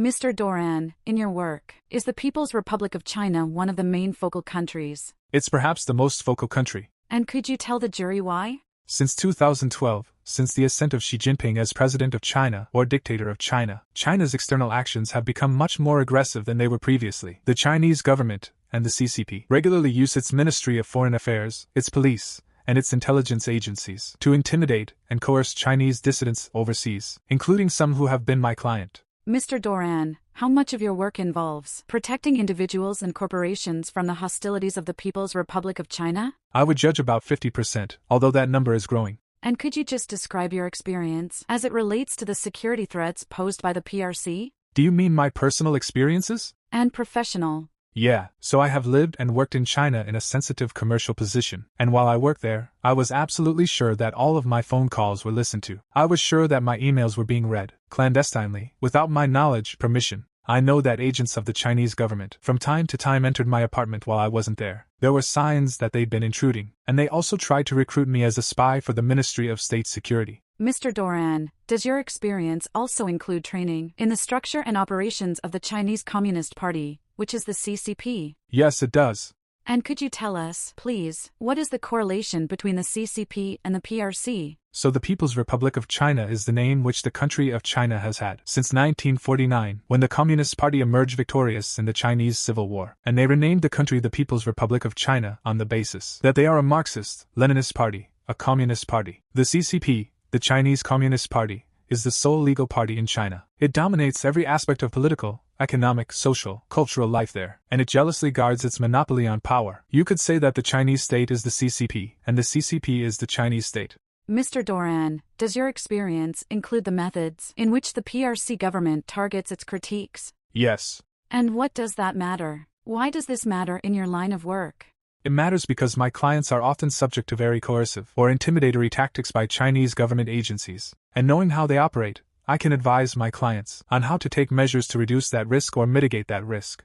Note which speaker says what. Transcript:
Speaker 1: Mr. Doran, in your work, is the People's Republic of China one of the main focal countries?
Speaker 2: It's perhaps the most focal country.
Speaker 1: And could you tell the jury why?
Speaker 2: Since 2012, since the ascent of Xi Jinping as President of China or Dictator of China, China's external actions have become much more aggressive than they were previously. The Chinese government and the CCP regularly use its Ministry of Foreign Affairs, its police, and its intelligence agencies to intimidate and coerce Chinese dissidents overseas, including some who have been my client.
Speaker 1: Mr. Doran, how much of your work involves protecting individuals and corporations from the hostilities of the People's Republic of China?
Speaker 2: I would judge about 50%, although that number is growing.
Speaker 1: And could you just describe your experience as it relates to the security threats posed by the PRC?
Speaker 2: Do you mean my personal experiences?
Speaker 1: And professional.
Speaker 2: Yeah, so I have lived and worked in China in a sensitive commercial position, and while I worked there, I was absolutely sure that all of my phone calls were listened to. I was sure that my emails were being read, clandestinely, without my knowledge, permission. I know that agents of the Chinese government from time to time entered my apartment while I wasn't there. There were signs that they'd been intruding, and they also tried to recruit me as a spy for the Ministry of State Security.
Speaker 1: Mr. Doran, does your experience also include training in the structure and operations of the Chinese Communist Party, which is the CCP?
Speaker 2: Yes, it does.
Speaker 1: And could you tell us, please, what is the correlation between the CCP and the PRC?
Speaker 2: So the People's Republic of China is the name which the country of China has had since 1949, when the Communist Party emerged victorious in the Chinese Civil War, and they renamed the country the People's Republic of China on the basis that they are a Marxist, Leninist party, a communist party. The CCP, the Chinese Communist Party, is the sole legal party in China. It dominates every aspect of political, economic, social, cultural life there, and it jealously guards its monopoly on power. You could say that the Chinese state is the CCP, and the CCP is the Chinese state.
Speaker 1: Mr. Doran, does your experience include the methods in which the PRC government targets its critiques?
Speaker 2: Yes.
Speaker 1: And what does that matter? Why does this matter in your line of work?
Speaker 2: It matters because my clients are often subject to very coercive or intimidatory tactics by Chinese government agencies, and knowing how they operate, I can advise my clients on how to take measures to reduce that risk or mitigate that risk.